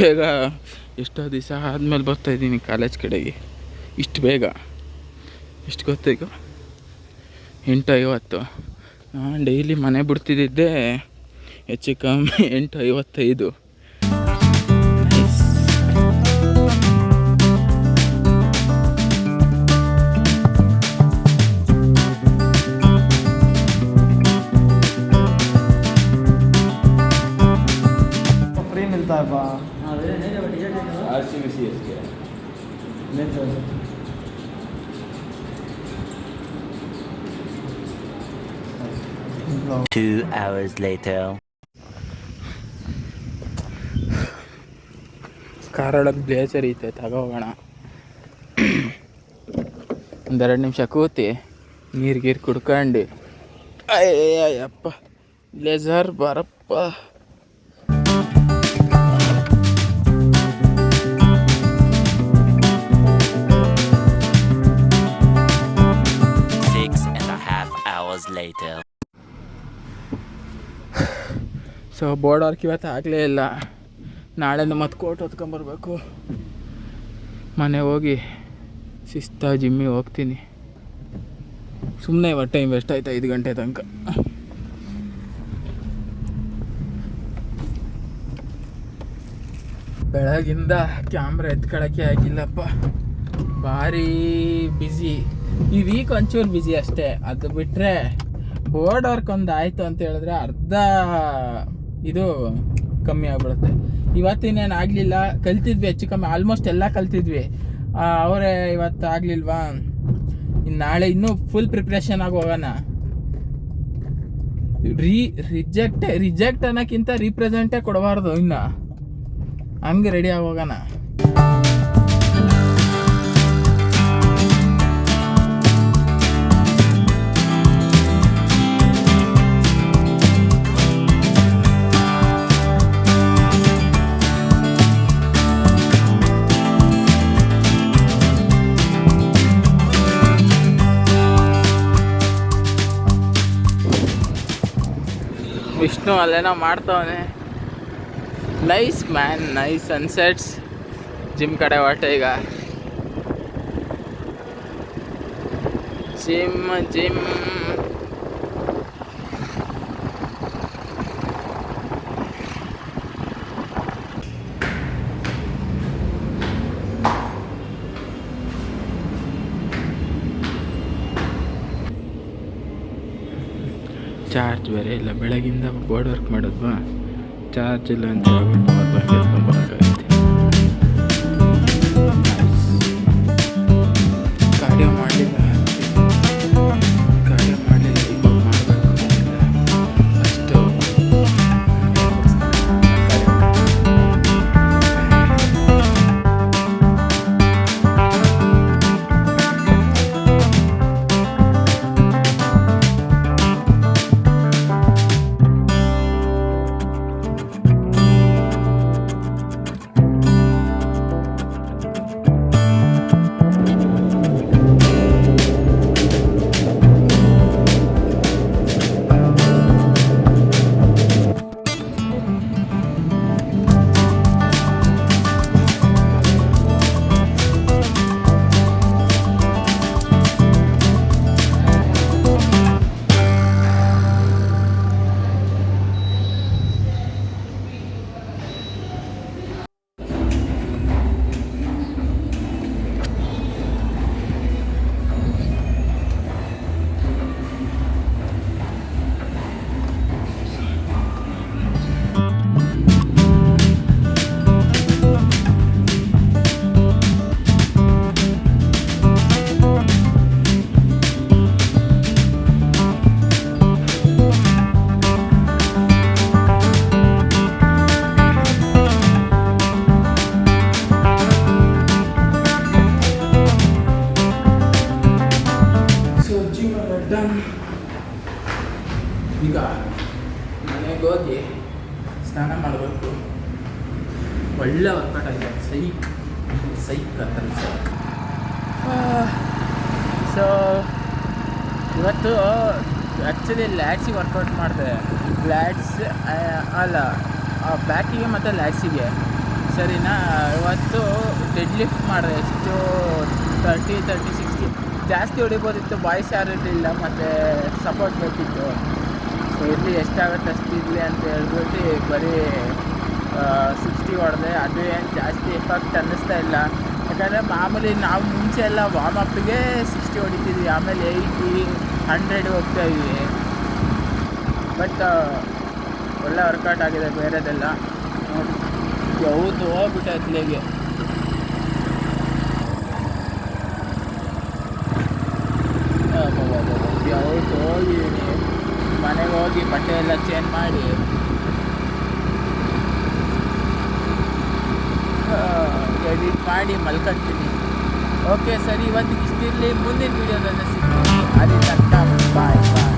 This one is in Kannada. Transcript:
ಬೇಗ ಎಷ್ಟೋ ದಿವಸ ಆದಮೇಲೆ ಬರ್ತಾಯಿದ್ದೀನಿ ಕಾಲೇಜ್ ಕಡೆಗೆ. ಇಷ್ಟು ಬೇಗ ಎಷ್ಟು ಗೊತ್ತೀಗ 8:50. ನಾನು ಡೈಲಿ ಮನೆ ಬಿಡ್ತಿದ್ದೆ ಹೆಚ್ಚು ಕಮ್ಮಿ 8:55. फ्री मिलता है बा RCBC इसके 2 hours later. ಕಾರೊಳಗೆ ಬ್ಲೇಸರ್ ಐತೆ, ತಗೋಗೋಣ. ಒಂದೆರಡು ನಿಮಿಷ ಕೂತಿ ನೀರು ಕುಡ್ಕೊಂಡು ಅಯ್ಯಪ್ಪ ಬ್ಲೇಸರ್ ಬರಪ್ಪ. Later. ಸೊ ಬೋರ್ಡ್ ವರ್ಕ್ ಇವತ್ತು ಆಗಲೇ ಇಲ್ಲ. ನಾಳೆಯಿಂದ ಮತ್ತೆ ಕೋಟ್ ಹೊತ್ಕೊಂಬರ್ಬೇಕು. ಮನೆ ಹೋಗಿ ಶಿಸ್ತಾಗಿ ಜಿಮ್ಮಿಗೆ ಹೋಗ್ತೀನಿ. ಸುಮ್ಮನೆ ಇವತ್ತು ಟೈಮ್ ವೇಸ್ಟ್ ಆಯ್ತು 5 ಗಂಟೆ ತನಕ. ಬೆಳಗಿಂದ ಕ್ಯಾಮ್ರಾ ಎತ್ಕೊಳ್ಳೋಕ್ಕೆ ಆಗಿಲ್ಲಪ್ಪ, ಭಾರಿ ಬ್ಯುಸಿ. ಈ ವೀಕ್ ಒಂಚೂರು ಬ್ಯುಸಿ ಅಷ್ಟೇ. ಅದು ಬಿಟ್ಟರೆ ಬೋರ್ಡ್ ವರ್ಕ್ ಒಂದು ಆಯಿತು ಅಂತ ಹೇಳಿದ್ರೆ ಅರ್ಧ ಇದು ಕಮ್ಮಿ ಆಗ್ಬಿಡುತ್ತೆ. ಇವತ್ತಿನೇನು ಆಗಲಿಲ್ಲ, ಕಲ್ತಿದ್ವಿ ಹೆಚ್ಚು ಕಮ್ಮಿ, ಆಲ್ಮೋಸ್ಟ್ ಎಲ್ಲ ಕಲ್ತಿದ್ವಿ. ಅವರೇ ಇವತ್ತು ಆಗಲಿಲ್ವಾ, ಇನ್ನು ನಾಳೆ ಇನ್ನೂ ಫುಲ್ ಪ್ರಿಪ್ರೇಷನ್ ಆಗಿ ಹೋಗೋಣ. ರಿಜೆಕ್ಟ್ ಅನ್ನೋಕ್ಕಿಂತ ರೀಪ್ರೆಸೆಂಟೇ ಕೊಡಬಾರ್ದು, ಇನ್ನು ಹಂಗೆ ರೆಡಿ ಆಗಿ ಹೋಗೋಣ. ವಿಷ್ಣು ಅಲ್ಲೇನೋ ಮಾಡ್ತವನೆ. Nice man, nice sunsets. Gym ಕಡೆ ಹೊರಟೆ ಈಗ. ಜಿಮ್ ಚಾರ್ಜ್ ಬೇರೆ ಇಲ್ಲ. ಬೆಳಗಿಂದ ಬೋರ್ಡ್ ವರ್ಕ್ ಮಾಡೋದ್ವಾ, ಚಾರ್ಜ್ ಇಲ್ಲ ಅಂತ ಪವರ್ ಬ್ಯಾಂಕ್ ಎತ್ಕೊಂಡ್ಬರೋಕ್ಕಾಗತ್ತೆ. ಕಾರ್ಡಿಯೋ ಮಾಡಲಿಲ್ಲ ಇವಾಗ ಮಾಡಬೇಕು ಅಷ್ಟು. ಈಗ ಮನೆಗೆ ಹೋಗಿ ಸ್ನಾನ ಮಾಡಬೇಕು. ಒಳ್ಳೆ ವರ್ಕೌಟ್ ಆಗಿದೆ. ಸೈಕ್ ಅಂತಾರೆ ಸೈಕ್. ಸೊ ಇವತ್ತು ಆ್ಯಕ್ಚುಲಿ ಲ್ಯಾಟ್ಸಿಗೆ ವರ್ಕೌಟ್ ಮಾಡಿದೆ. ಲ್ಯಾಟ್ಸ್ ಅಲ್ಲ, ಬ್ಯಾಕಿಗೆ ಮತ್ತು ಲ್ಯಾಟ್ಸಿಗೆ. ಸೊ ಸರಿನಾ. ಇವತ್ತು ಡೆಡ್ ಲಿಫ್ಟ್ ಮಾಡಿದೆ, ಎಷ್ಟು 30-60 ಜಾಸ್ತಿ ಹೊಡಿಬೋದಿತ್ತು, ಬಾಯ್ಸ್ ಯಾರು ಇರಲಿಲ್ಲ ಮತ್ತು ಸಪೋರ್ಟ್ ಬೇಕಿತ್ತು. ಸೊ ಇಲ್ಲಿ ಎಷ್ಟಾಗುತ್ತೆ ಅಷ್ಟು ಇರಲಿ ಅಂತ ಹೇಳ್ಬಿಟ್ಟು ಬರೀ 60 ಹೊಡೆದೆ. ಅದು ಏನು ಜಾಸ್ತಿ ಎಫೆಕ್ಟ್ ಅನ್ನಿಸ್ತಾ ಇಲ್ಲ, ಯಾಕಂದರೆ ಮಾಮೂಲಿ ನಾವು ಮುಂಚೆ ಎಲ್ಲ ವಾರ್ಮಪ್ಪಿಗೆ 60 ಹೊಡಿತಿದ್ವಿ, ಆಮೇಲೆ 80, 100 ಹೋಗ್ತಾಯಿದ್ವಿ. ಬಟ್ ಒಳ್ಳೆ ವರ್ಕೌಟ್ ಆಗಿದೆ ಬೇರೆದೆಲ್ಲ. ಯಾವುದು ಹೋಗ್ಬಿಟ್ಟೆ ಅತ್ಲೆಗೆ. ಯಾವತ್ತು ಹೋಗಿದ್ದೀನಿ, ಮನೆಗೆ ಹೋಗಿ ಬಟ್ಟೆ ಎಲ್ಲ ಚೇಂಜ್ ಮಾಡಿ ಎಡಿಟ್ ಮಾಡಿ ಮಲ್ಕೊಳ್ತೀನಿ. ಓಕೆ ಸರಿ, ಇವತ್ತಿಗೆ ಇಷ್ಟಿರಲಿ. ಮುಂದಿನ ವೀಡಿಯೋದಲ್ಲಿ ಸಿಗ್ತೀನಿ. ಅಲ್ಲಿ ತನಕ ಬಾಯ್ ಬಾಯ್.